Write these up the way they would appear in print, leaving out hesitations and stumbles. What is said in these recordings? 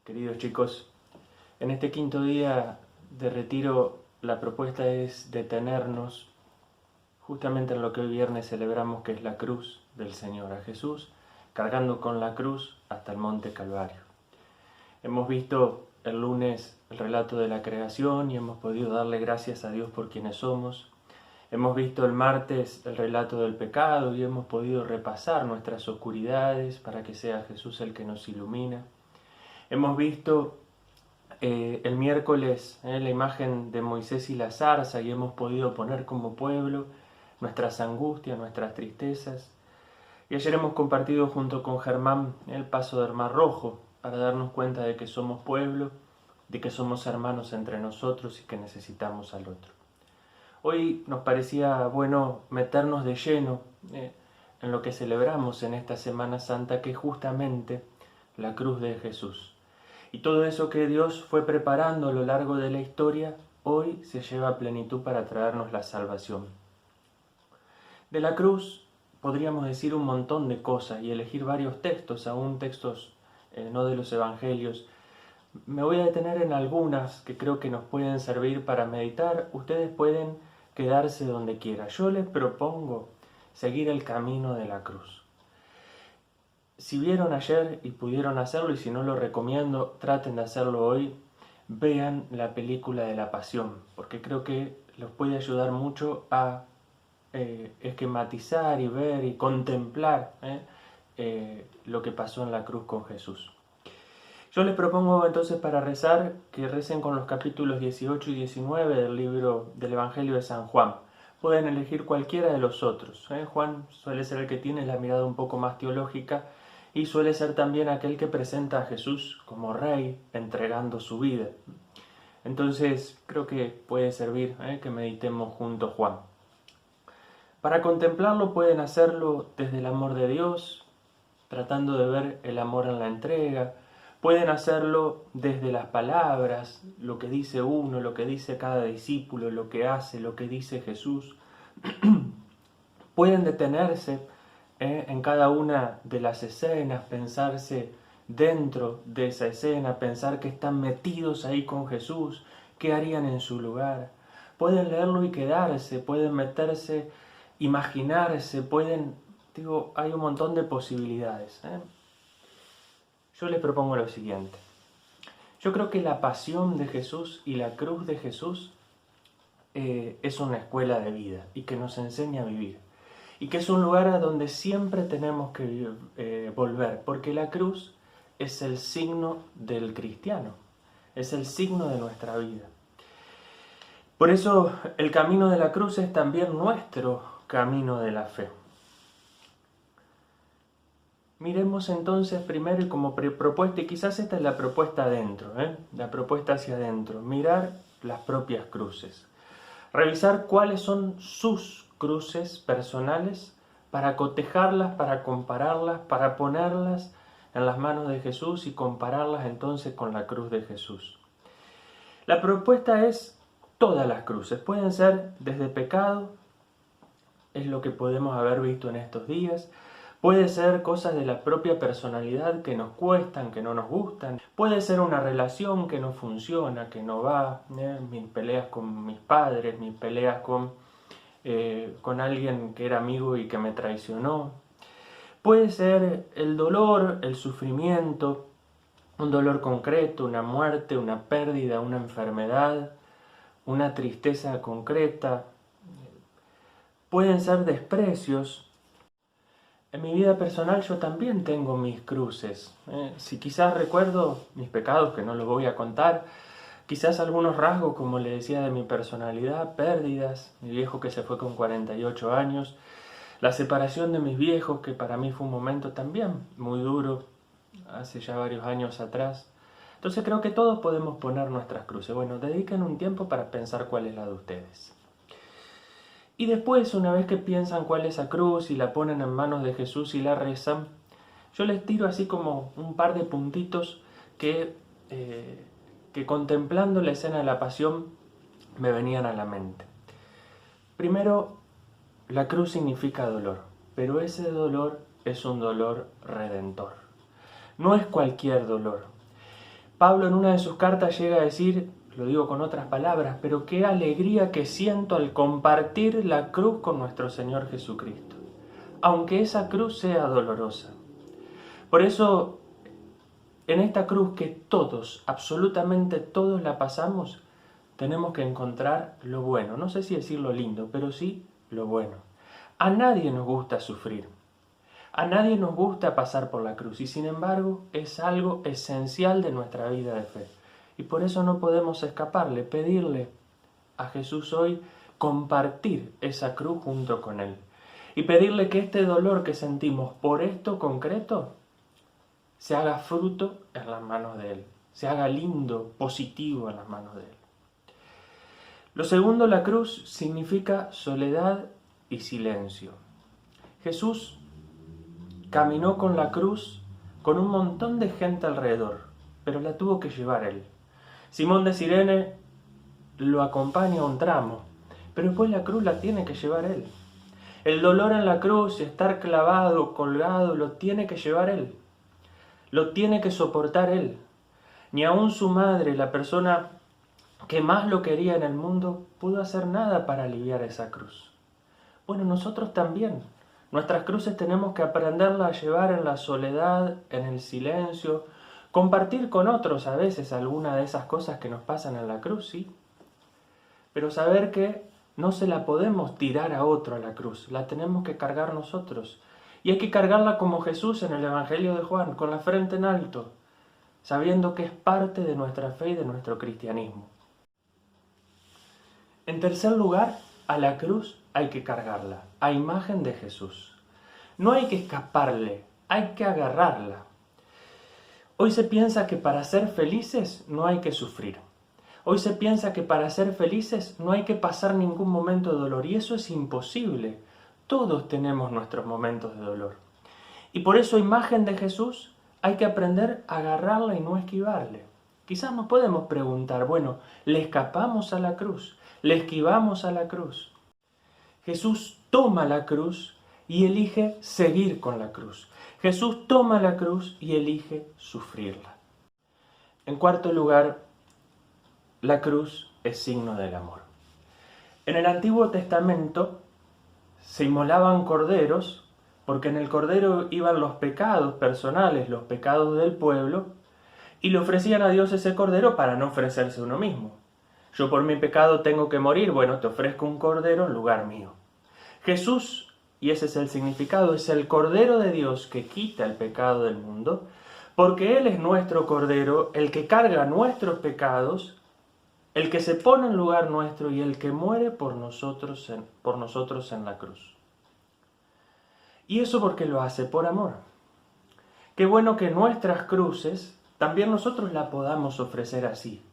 Queridos chicos, en este quinto día de retiro la propuesta es detenernos justamente en lo que hoy viernes celebramos, que es la cruz del Señor, a Jesús cargando con la cruz hasta el monte Calvario. Hemos visto el lunes el relato de la creación y hemos podido darle gracias a Dios por quienes somos. Hemos visto el martes el relato del pecado y hemos podido repasar nuestras oscuridades para que sea Jesús el que nos ilumina. Hemos visto el miércoles la imagen de Moisés y la zarza y hemos podido poner como pueblo nuestras angustias, nuestras tristezas. Y ayer hemos compartido junto con Germán el paso del Mar Rojo para darnos cuenta de que somos pueblo, de que somos hermanos entre nosotros y que necesitamos al otro. Hoy nos parecía bueno meternos de lleno en lo que celebramos en esta Semana Santa, que es justamente la cruz de Jesús. Y todo eso que Dios fue preparando a lo largo de la historia, hoy se lleva a plenitud para traernos la salvación. De la cruz podríamos decir un montón de cosas y elegir varios textos, aún textos no de los evangelios. Me voy a detener en algunas que creo que nos pueden servir para meditar. Ustedes pueden quedarse donde quieran. Yo les propongo seguir el camino de la cruz. Si vieron ayer y pudieron hacerlo, y si no lo recomiendo, traten de hacerlo hoy, vean la película de la Pasión, porque creo que los puede ayudar mucho a esquematizar y ver y contemplar lo que pasó en la cruz con Jesús. Yo les propongo entonces para rezar que recen con los capítulos 18 y 19 del libro del Evangelio de San Juan. Pueden elegir cualquiera de los otros. Juan suele ser el que tiene la mirada un poco más teológica y suele ser también aquel que presenta a Jesús como rey entregando su vida. Entonces creo que puede servir que meditemos juntos Juan. Para contemplarlo pueden hacerlo desde el amor de Dios, tratando de ver el amor en la entrega. Pueden hacerlo desde las palabras, lo que dice uno, lo que dice cada discípulo, lo que hace, lo que dice Jesús. Pueden detenerse en cada una de las escenas, pensarse dentro de esa escena, pensar que están metidos ahí con Jesús, qué harían en su lugar. Pueden leerlo y quedarse, pueden meterse, imaginarse, hay un montón de posibilidades. Yo les propongo lo siguiente. Yo creo que la pasión de Jesús y la cruz de Jesús es una escuela de vida y que nos enseña a vivir. Y que es un lugar a donde siempre tenemos que volver, porque la cruz es el signo del cristiano, es el signo de nuestra vida. Por eso el camino de la cruz es también nuestro camino de la fe. Miremos entonces primero y como propuesta, y quizás esta es la propuesta adentro, la propuesta hacia adentro, mirar las propias cruces. Revisar cuáles son sus cruces personales para cotejarlas, para compararlas, para ponerlas en las manos de Jesús y compararlas entonces con la cruz de Jesús. La propuesta es todas las cruces, pueden ser desde pecado, es lo que podemos haber visto en estos días. Puede ser cosas de la propia personalidad que nos cuestan, que no nos gustan. Puede ser una relación que no funciona, que no va. Mis peleas con mis padres, mis peleas con alguien que era amigo y que me traicionó. Puede ser el dolor, el sufrimiento, un dolor concreto, una muerte, una pérdida, una enfermedad, una tristeza concreta. Pueden ser desprecios. En mi vida personal yo también tengo mis cruces. Si quizás recuerdo mis pecados, que no los voy a contar, quizás algunos rasgos, como le decía, de mi personalidad, pérdidas, mi viejo que se fue con 48 años, la separación de mis viejos, que para mí fue un momento también muy duro, hace ya varios años atrás. Entonces creo que todos podemos poner nuestras cruces. Bueno, dediquen un tiempo para pensar cuál es la de ustedes. Y después, una vez que piensan cuál es esa cruz y la ponen en manos de Jesús y la rezan, yo les tiro así como un par de puntitos que contemplando la escena de la pasión me venían a la mente. Primero, la cruz significa dolor, pero ese dolor es un dolor redentor. No es cualquier dolor. Pablo en una de sus cartas llega a decir, lo digo con otras palabras, pero qué alegría que siento al compartir la cruz con nuestro Señor Jesucristo, aunque esa cruz sea dolorosa. Por eso, en esta cruz que todos, absolutamente todos la pasamos, tenemos que encontrar lo bueno. No sé si decir lo lindo, pero sí lo bueno. A nadie nos gusta sufrir. A nadie nos gusta pasar por la cruz y sin embargo es algo esencial de nuestra vida de fe. Y por eso no podemos escaparle, pedirle a Jesús hoy compartir esa cruz junto con Él. Y pedirle que este dolor que sentimos por esto concreto se haga fruto en las manos de Él, se haga lindo, positivo en las manos de Él. Lo segundo, la cruz significa soledad y silencio. Jesús caminó con la cruz con un montón de gente alrededor, pero la tuvo que llevar Él. Simón de Cirene lo acompaña un tramo, pero después la cruz la tiene que llevar Él. El dolor en la cruz, estar clavado, colgado, lo tiene que llevar Él. Lo tiene que soportar Él. Ni aun su madre, la persona que más lo quería en el mundo, pudo hacer nada para aliviar esa cruz. Bueno, nosotros también. Nuestras cruces tenemos que aprenderlas a llevar en la soledad, en el silencio, compartir con otros a veces alguna de esas cosas que nos pasan en la cruz, sí. Pero saber que no se la podemos tirar a otro a la cruz, la tenemos que cargar nosotros. Y hay que cargarla como Jesús en el Evangelio de Juan, con la frente en alto, sabiendo que es parte de nuestra fe y de nuestro cristianismo. En tercer lugar, a la cruz hay que cargarla, a imagen de Jesús. No hay que escaparle, hay que agarrarla. Hoy se piensa que para ser felices no hay que sufrir. Hoy se piensa que para ser felices no hay que pasar ningún momento de dolor, y eso es imposible. Todos tenemos nuestros momentos de dolor. Y por eso, imagen de Jesús, hay que aprender a agarrarla y no esquivarle. Quizás nos podemos preguntar, bueno, ¿le escapamos a la cruz? ¿Le esquivamos a la cruz? Jesús toma la cruz y elige seguir con la cruz. Jesús toma la cruz y elige sufrirla. En cuarto lugar, la cruz es signo del amor. En el Antiguo Testamento se inmolaban corderos porque en el cordero iban los pecados personales, los pecados del pueblo, y le ofrecían a Dios ese cordero para no ofrecerse uno mismo. Yo por mi pecado tengo que morir, bueno, te ofrezco un cordero en lugar mío. Jesús, y ese es el significado, es el Cordero de Dios que quita el pecado del mundo, porque Él es nuestro Cordero, el que carga nuestros pecados, el que se pone en lugar nuestro y el que muere por nosotros en la cruz. ¿Y eso por qué lo hace? Por amor. Qué bueno que nuestras cruces también nosotros la podamos ofrecer así,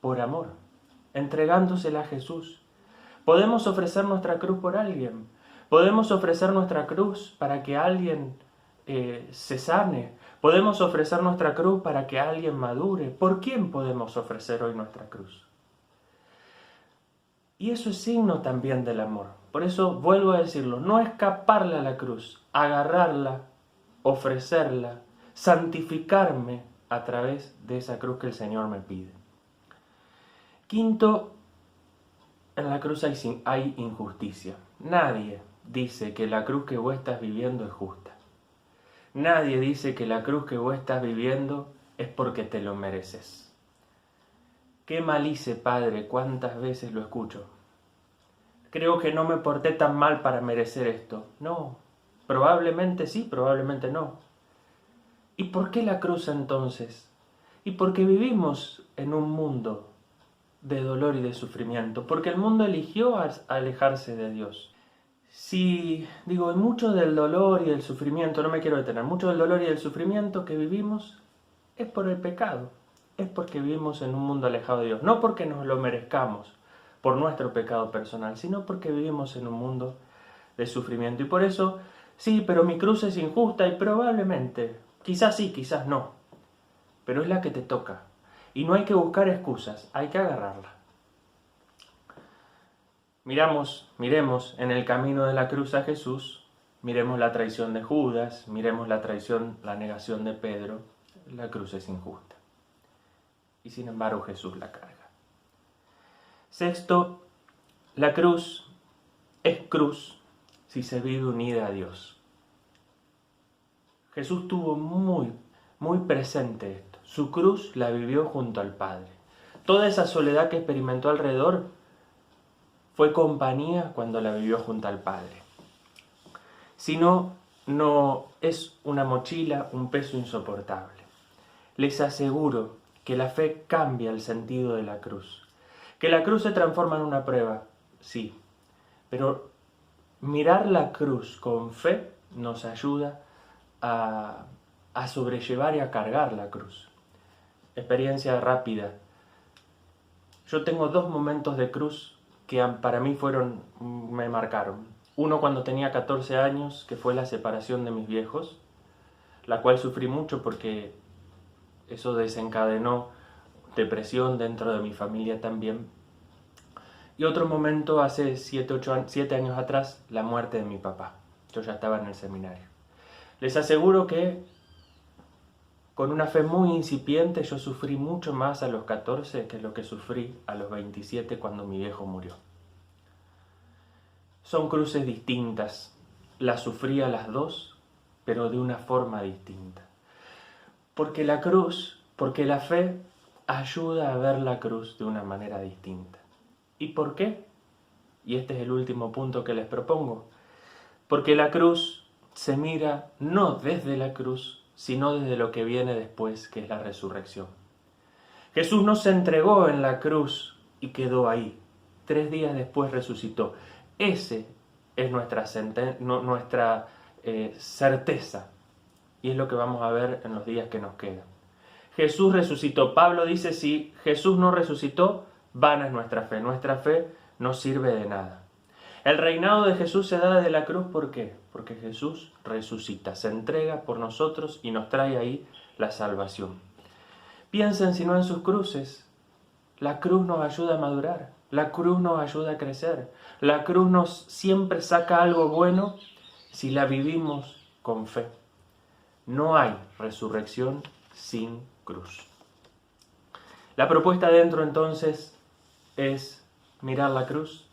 por amor, entregándosela a Jesús. Podemos ofrecer nuestra cruz por alguien. Podemos ofrecer nuestra cruz para que alguien se sane. Podemos ofrecer nuestra cruz para que alguien madure. ¿Por quién podemos ofrecer hoy nuestra cruz? Y eso es signo también del amor. Por eso vuelvo a decirlo, no escaparle a la cruz, agarrarla, ofrecerla, santificarme a través de esa cruz que el Señor me pide. Quinto, en la cruz hay injusticia. Nadie dice que la cruz que vos estás viviendo es justa. Nadie dice que la cruz que vos estás viviendo es porque te lo mereces. Qué mal hice, Padre, cuántas veces lo escucho. Creo que no me porté tan mal para merecer esto. No, probablemente sí, probablemente no. ¿Y por qué la cruz entonces? Y porque vivimos en un mundo de dolor y de sufrimiento, porque el mundo eligió alejarse de Dios. Si, digo, mucho del dolor y el sufrimiento, no me quiero detener, mucho del dolor y el sufrimiento que vivimos es por el pecado, es porque vivimos en un mundo alejado de Dios, no porque nos lo merezcamos por nuestro pecado personal, sino porque vivimos en un mundo de sufrimiento. Y por eso, sí, pero mi cruz es injusta y probablemente, quizás sí, quizás no, pero es la que te toca. Y no hay que buscar excusas, hay que agarrarla. Miremos en el camino de la cruz a Jesús, miremos la traición de Judas, miremos la negación de Pedro. La cruz es injusta. y sin embargo Jesús la carga. Sexto, la cruz es cruz si se vive unida a Dios. Jesús tuvo muy presente esto. Su cruz la vivió junto al Padre. Toda esa soledad que experimentó alrededor fue compañía cuando la vivió junto al Padre. Si no, no es una mochila, un peso insoportable. Les aseguro que la fe cambia el sentido de la cruz. Que la cruz se transforma en una prueba, sí, pero mirar la cruz con fe nos ayuda a sobrellevar y a cargar la cruz. Experiencia rápida. Yo tengo 2 momentos de cruz que para mí me marcaron. Uno cuando tenía 14 años, que fue la separación de mis viejos, la cual sufrí mucho porque eso desencadenó depresión dentro de mi familia también. Y otro momento hace 7 años atrás, la muerte de mi papá. Yo ya estaba en el seminario. Les aseguro que con una fe muy incipiente yo sufrí mucho más a los 14 que lo que sufrí a los 27 cuando mi viejo murió. Son cruces distintas, las sufrí a las 2, pero de una forma distinta. Porque la fe ayuda a ver la cruz de una manera distinta. ¿Y por qué? Y este es el último punto que les propongo. Porque la cruz se mira no desde la cruz, sino desde lo que viene después, que es la resurrección. Jesús no se entregó en la cruz y quedó ahí. 3 días después resucitó. Ese es nuestra certeza. Y es lo que vamos a ver en los días que nos quedan. Jesús resucitó. Pablo dice, si Jesús no resucitó, vana es nuestra fe. Nuestra fe no sirve de nada. El reinado de Jesús se da desde la cruz, ¿por qué? Porque Jesús resucita, se entrega por nosotros y nos trae ahí la salvación. Piensen si no en sus cruces. La cruz nos ayuda a madurar, la cruz nos ayuda a crecer, la cruz nos siempre saca algo bueno si la vivimos con fe. No hay resurrección sin cruz. La propuesta dentro entonces es mirar la cruz,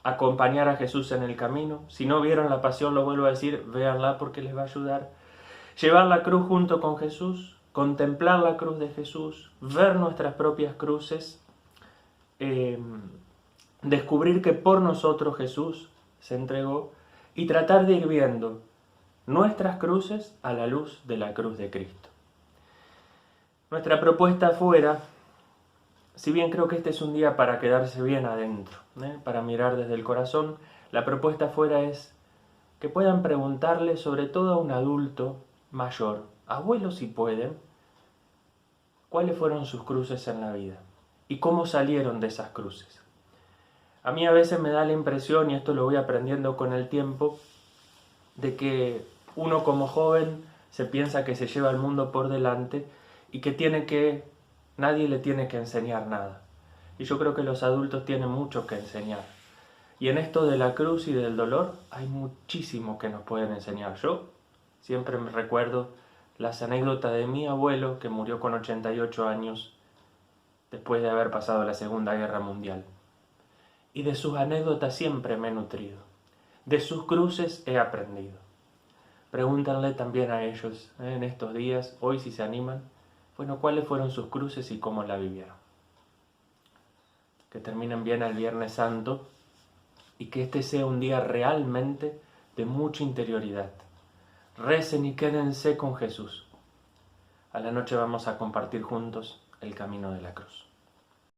acompañar a Jesús en el camino. Si no vieron la pasión, lo vuelvo a decir, véanla porque les va a ayudar. Llevar la cruz junto con Jesús, contemplar la cruz de Jesús, ver nuestras propias cruces, descubrir que por nosotros Jesús se entregó y tratar de ir viendo nuestras cruces a la luz de la cruz de Cristo. Nuestra propuesta afuera, si bien creo que este es un día para quedarse bien adentro, para mirar desde el corazón, la propuesta afuera es que puedan preguntarle sobre todo a un adulto mayor, abuelo si pueden, cuáles fueron sus cruces en la vida y cómo salieron de esas cruces. A mí a veces me da la impresión, y esto lo voy aprendiendo con el tiempo, de que uno como joven se piensa que se lleva el mundo por delante y que nadie le tiene que enseñar nada. Y yo creo que los adultos tienen mucho que enseñar. Y en esto de la cruz y del dolor hay muchísimo que nos pueden enseñar. Yo siempre me recuerdo las anécdotas de mi abuelo que murió con 88 años después de haber pasado la Segunda Guerra Mundial. Y de sus anécdotas siempre me he nutrido. De sus cruces he aprendido. Pregúntanle también a ellos en estos días, hoy si se animan, bueno, cuáles fueron sus cruces y cómo la vivieron. Que terminen bien el Viernes Santo y que este sea un día realmente de mucha interioridad. Recen y quédense con Jesús. A la noche vamos a compartir juntos el camino de la cruz.